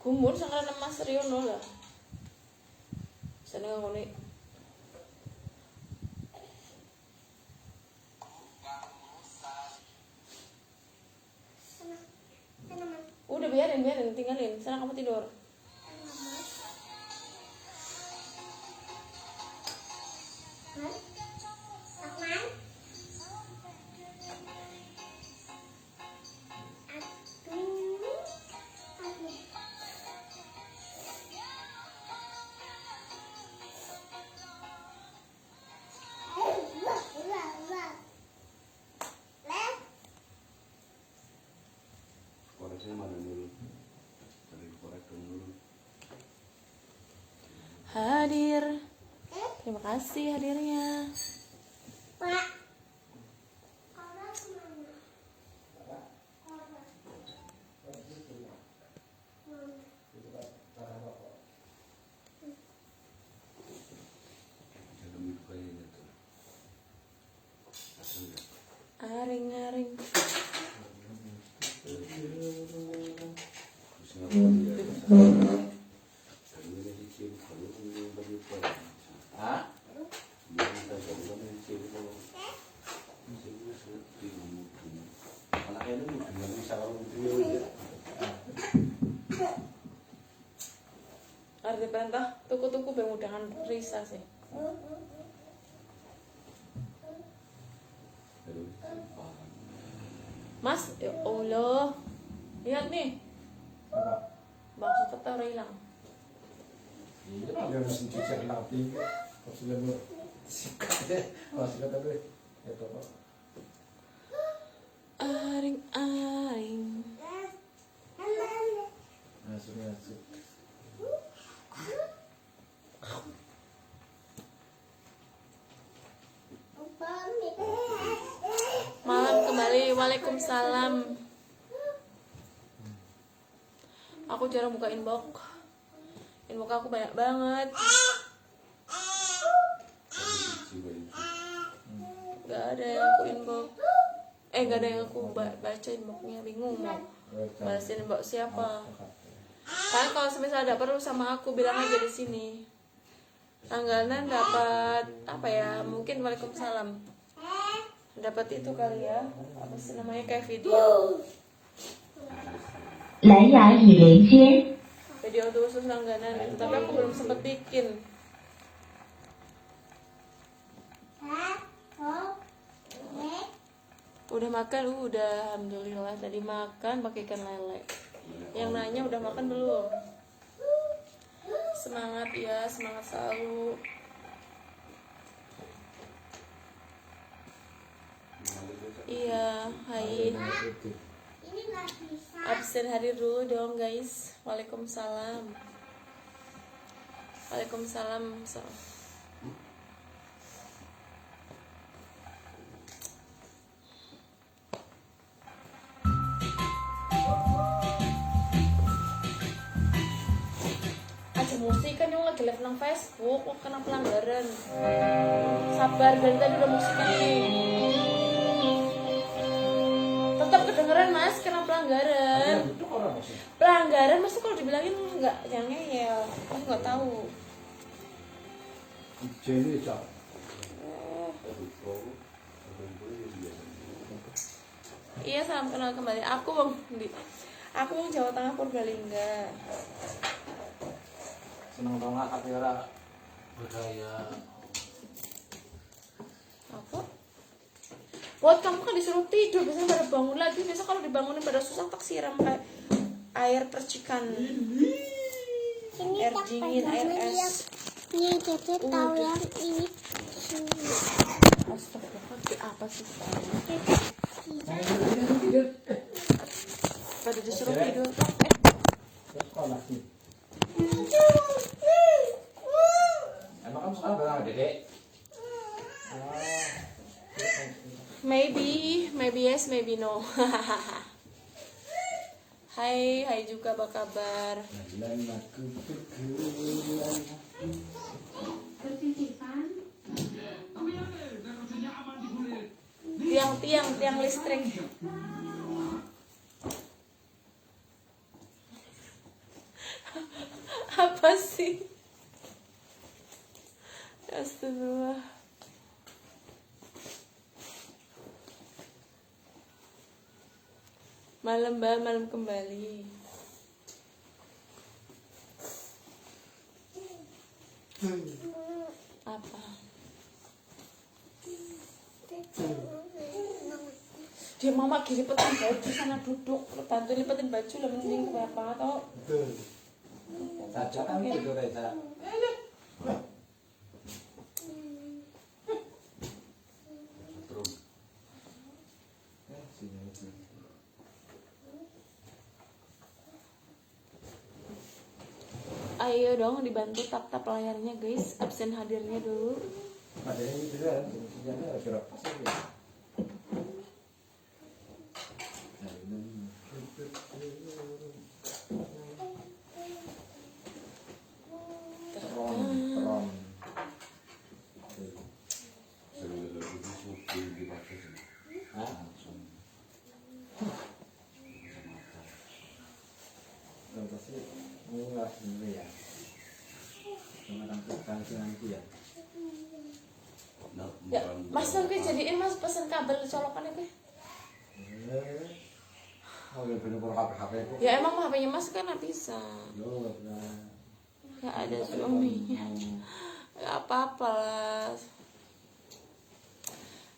Gumun sangkara Mas Riono lah. Seneng ngene. Udah biarin, tinggalin. Sana kamu tidur. Hadir. Terima kasih hadirnya. Aring-aring. Arti perintah tuku-tuku bemudahan Risa sih. Mas, ya Allah. Lihat nih. Apa? Bakso kita udah hilang. Iya, ada mesin cuci yang rapi. Maksudnya gue sikat deh. Masih kata gue. Ya apa? Aring-aring. Masuk. Malam kembali. Waalaikumsalam. Aku jarang buka inbox. Inbox aku banyak banget. Gak ada yang aku inbox. Gak ada yang aku baca inboxnya. Bingung mau balasin inbox siapa. Kan kalau semisal ada perlu sama aku bilang aja di sini. Langganan dapat apa ya? Mungkin waalaikumsalam. Dapat itu kali ya. Apa sih namanya, kayak video. 蓝牙已连接。 Video untuk khusus langganan itu, tapi aku belum sempet bikin. Udah makan? Udah, alhamdulillah tadi makan pakai ikan lele. Yang nanya udah makan belum? Semangat ya, semangat selalu. Iya, hai. Absen hadir dulu dong guys. Waalaikumsalam. Waalaikumsalam. Aja musik kan yang lagi live nang Facebook, kok kena pelanggaran. Sabar, dari tadi udah musikan nih. Tetap kedengeran mas, kena pelanggaran. Pelanggaran masa kalau dibilangin nggak, jangan ngeyel. Aku nggak tahu. Jadi cak. Iya, salam kenal kembali. Aku Bang Jawa Tengah Purbalingga. Seneng banget kamera bergaya. Apa? Buat kamu kan disuruh tidur, biasanya pada bangun lagi. Biasa kalau dibangunin pada susah tak siram kayak air percikan. Air dingin, air es. Ini Cece tahu yang ini. Astagfirullah, apa sih? Tidur. Pada disuruh tidur. Sekolah sih. Emang kamu sekarang berapa Dedek? Maybe yes, maybe no. Hai juga, apa kabar? Tiang listrik. Apa sih? Astagfirullah. Malam Mbak, malam kembali. Apa? Dia mama lipetin baju sana duduk, bantu lipetin baju lah mending berapa atau Betul. Saja kan tidur aja. ayo dong dibantu tap-tap layarnya guys, absen hadirnya dulu. Ada yang gitu kan, sebenarnya berapa sih ya? Ron. Contoh sih, murah ini ya. Cuma nanti nanti ya. Ya, Mas nanti jadiin Mas pesen kabel colokan itu. Oh, ya bener HP itu. Ya emang HP-nya Mas kan nggak bisa. Loh, nah. Nggak ada suaminya. Nggak apa-apa lah.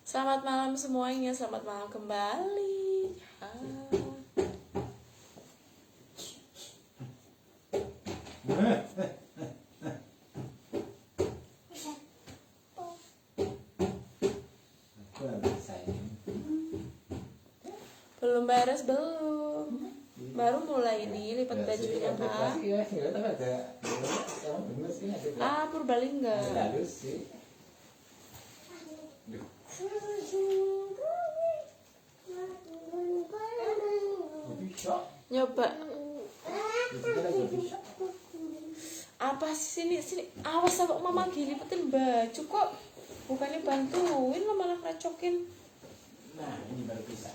Selamat malam semuanya, selamat malam kembali. Belum beres belum. Baru mulai ini lipat bajunya kan. Ah, Purbalingga. Nyoba. Apa sih sini awas kok mama gini lipetin baju kok bukannya bantuin lo malah racokin. Nah, ini baru bisa.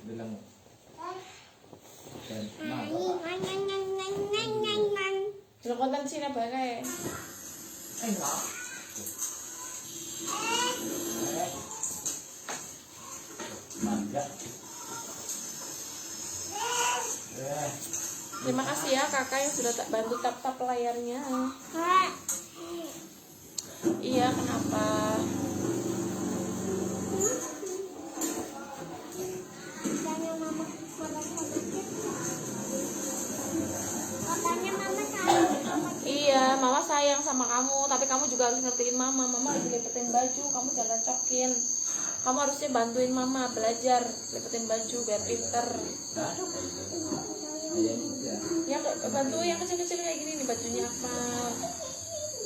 Bilang Lo konten sini apa kayak? enggak. Mangga. Terima kasih ya kakak yang sudah bantu tap-tap layarnya. Iya, kenapa? Iya, mama sayang sama kamu, tapi kamu juga harus ngertiin mama. Mama lagi lipetin baju, kamu jangan cokin. Kamu harusnya bantuin mama belajar lipetin baju biar pinter. Ya, bantu yang kecil-kecil kayak gini nih bajunya apa?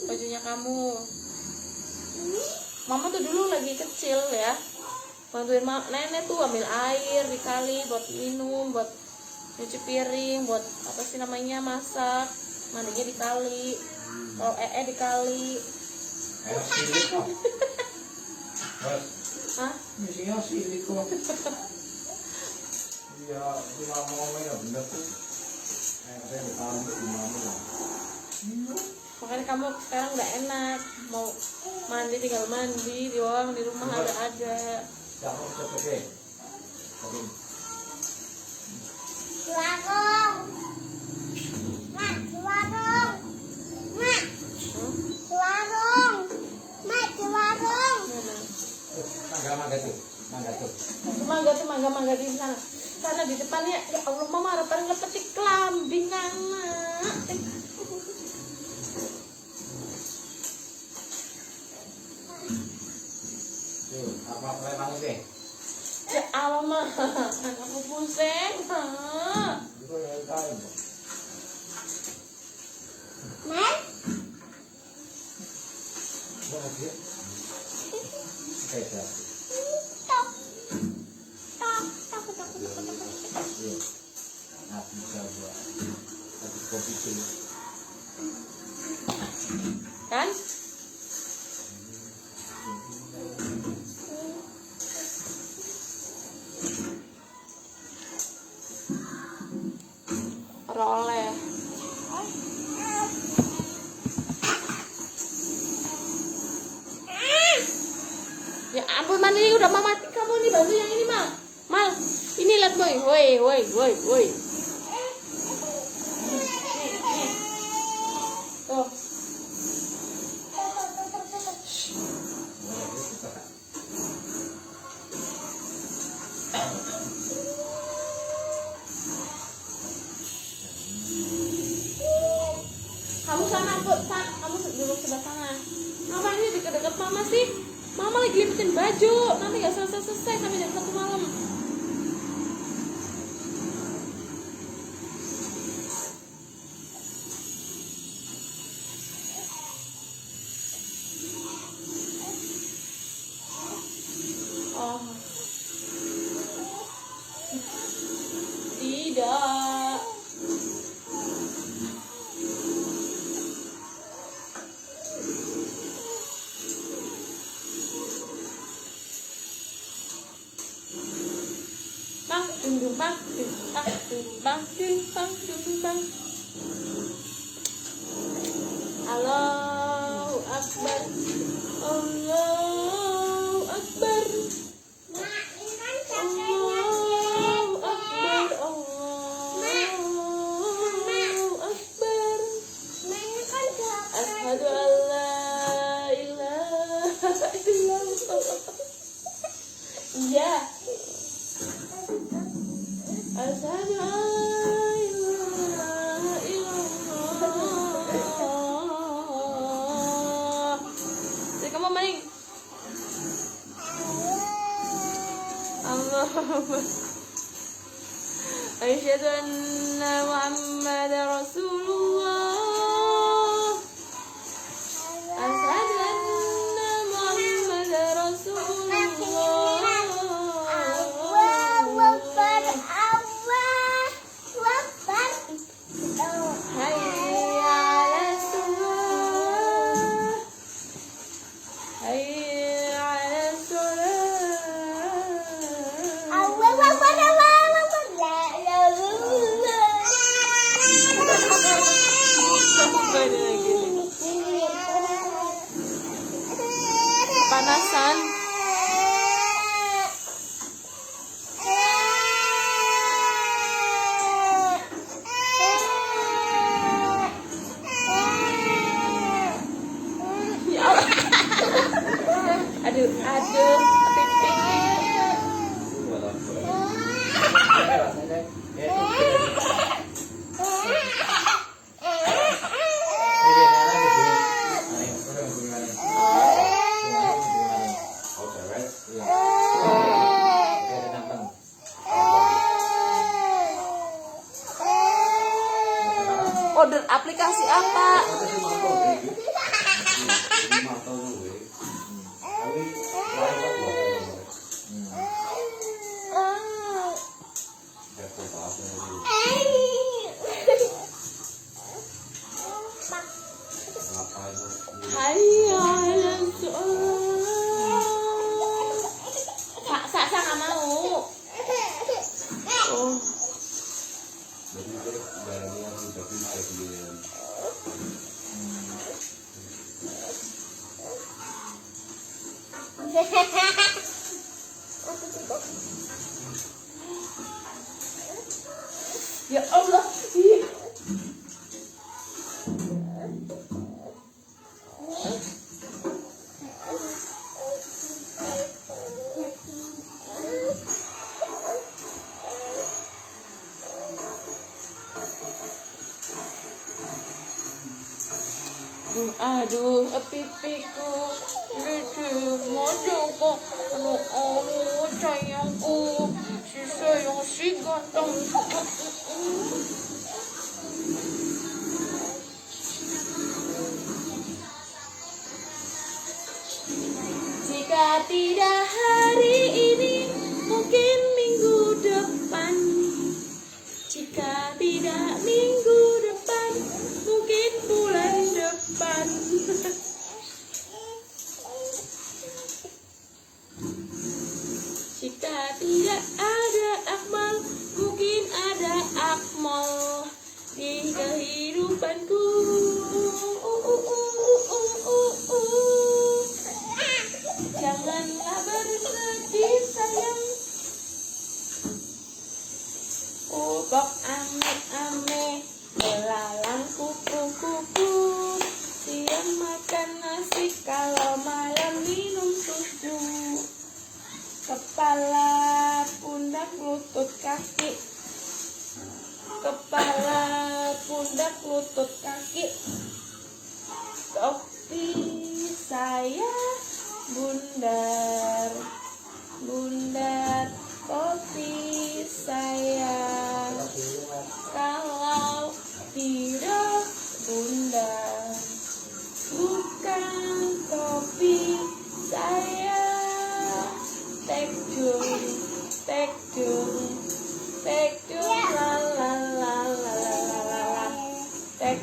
Bajunya kamu. Mama tuh dulu lagi kecil ya. Bantuin nenek tuh ambil air di kali buat minum, buat nyuci piring, buat apa sih namanya masak. Mandinya di kali. Kalau di kali. Hah? Misinya silik kok. Iya, di mama ya bener tuh. Katanya ditaruh di mama. Makanya kamu sekarang nggak enak, mau mandi tinggal mandi, doang di rumah ada. Jangan cepet deh. Warung. Mak, warung. Mak, warung. Mak, warung. Mangga tuh. Mangga di sana. Sana di depannya, ya Allah mama harapan ngepetik kelambing anak. Tuh, apa emang deh? Ya Allah mah, aku pusing. Itu yang tahu. Mak, Bahagia. Kayak tok. Iya. Nah, bisa buat satu kopi dulu. Kan? ampun mandi udah mama kamu nih bantu yang ini mal. Mal, ini lihat boy, woi. Nih. Tuh. Kamu sana kamu duduk sebelah sana. Mama ini dekat-dekat mama sih. Mama lagi lipetin baju, nanti nggak selesai sampai jam 1 malam. Oh, tidak. Bang. Allahu Akbar. Allahu Akbar. Mak, ini kan Allahu Akbar. Allahu Akbar. Mak, ini kan Asyhadu an la ilaha illallah. Iya. Asyhadu an la ilaha illallah. Jadi kamu main. Allahumma asyhadu anna Muhammadar Rasulullah. Asyhadu anna Muhammadar Rasulullah. Hayya 'alas salah. Hayya 'alas salah. Ada lagi nih. Panasan. Ya Allah. Aduh, pipi. Order aplikasi apa? Hayya 'alas salah. Sa nggak mau. Oh. Ya Allah. Ih. Aduh, pipiku lucu, mojoku, aduh, sayangku, si sayang si ganteng. Jika tidak hari ini, mungkin minggu depan. Jika tidak minggu depan, mungkin bulan depan. Jika tidak ada Akmal, mungkin ada Akmal di kehidupanku. Janganlah kalau malam minum susu. Kepala, pundak, lutut, kaki. Kepala, pundak, lutut, kaki. Topi saya bundar, bundar, topi saya. Kalau tidak bundar, bukan topi saya. Tek dung, la la la la la la la. Tek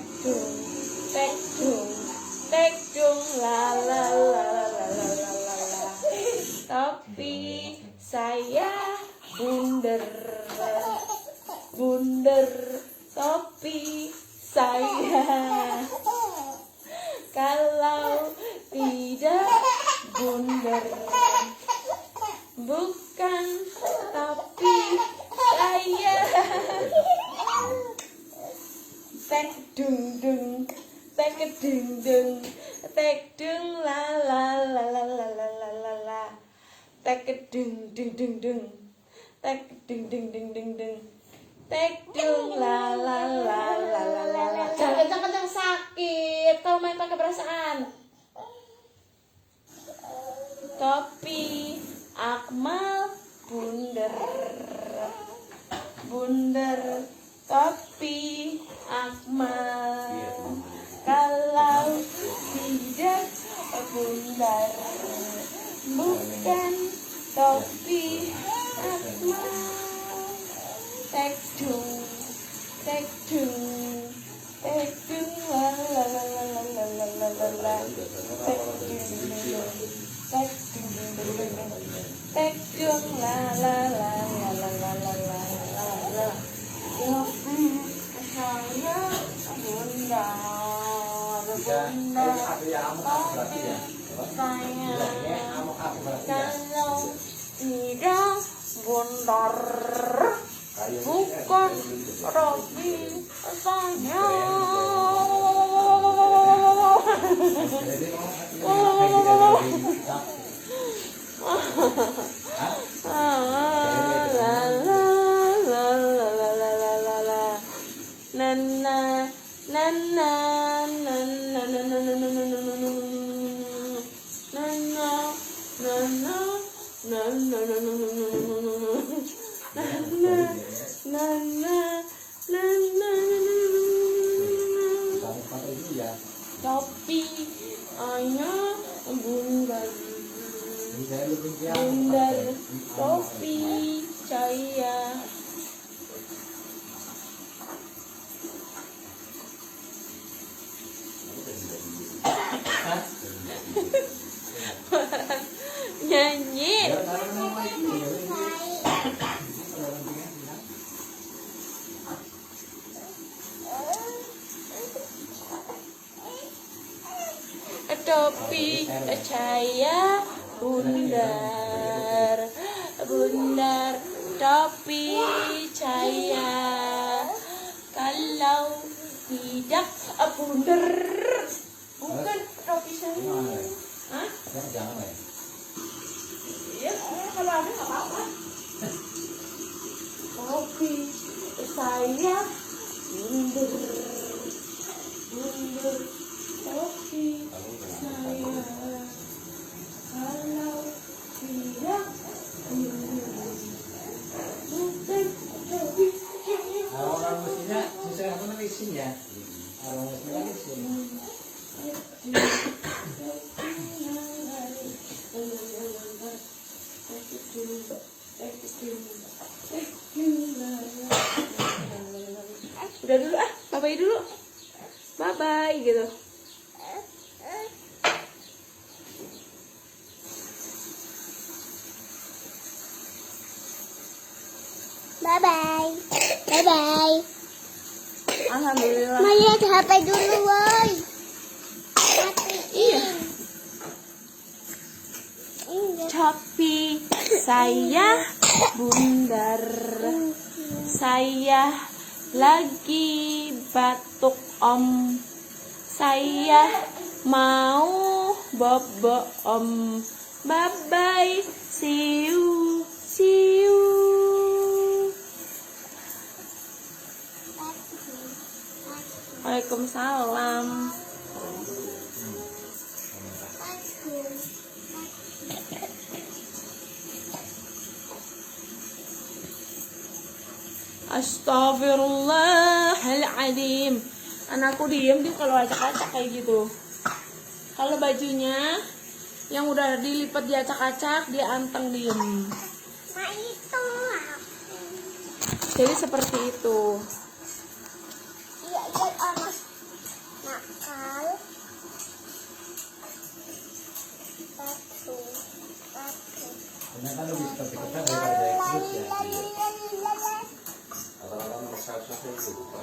dung, la la la la la la la. Topi saya bundar, bundar, topi saya. Kalau tidak bundar, bukan topi saya. Tek dung dung, tek dung dung, tek dung la la la la la la la la la. Tek dung dung dung dung, tek dung dung dung dung dung, tek dung la la la la la la la. Jangan kencang-kencang, sakit. Kau main pakai perasaan. Topi Akmal bundar, bundar, topi Akmal. Kalau tidak bundar, bukan topi Akmal. Tek dung, tek dung, tek dung la la la la la la la la la la. Tek dung, tek dung, tek dung la la la la la la la la la. Saya bundar, bundar, topi saya. Kalau tidak bundar, bukan topi saya. Topi ayah bundar, bundar, topi saya. Nyanyi. Topi saya bundar, bundar, topi saya. Kalau tidak bundar, bukan topi saya. Hah? Jangan ya. Iya, kalau ada nggak apa-apa. Topi saya bundar, bundar, topi saya. Kalau tidak bundar, bukan topi saya. Orang mestinya susah apa nulisin ya? Orang mestinya nulisin. Udah dulu ah, bye-bye dulu. Bye-bye gitu. Bye-bye. Bye-bye. Alhamdulillah. Maya HP dulu, woy. Iya. Topi saya bundar, saya lagi batuk om, saya mau Bye bye. See you. See you. Waalaikumsalam. Astagfirullahaladzim. Anakku diem dia kalau acak-acak kayak gitu. Kalau bajunya yang udah dilipat di acak-acak dia anteng diem. Nah itu Jadi seperti itu. iya iya anak nakal. Batu. Ternyata lebih seperti kita daripada dari terus ya.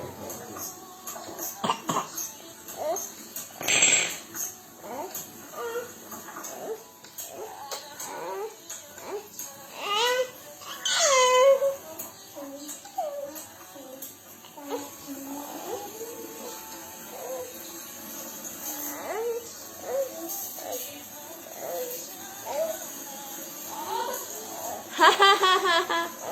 Hahaha.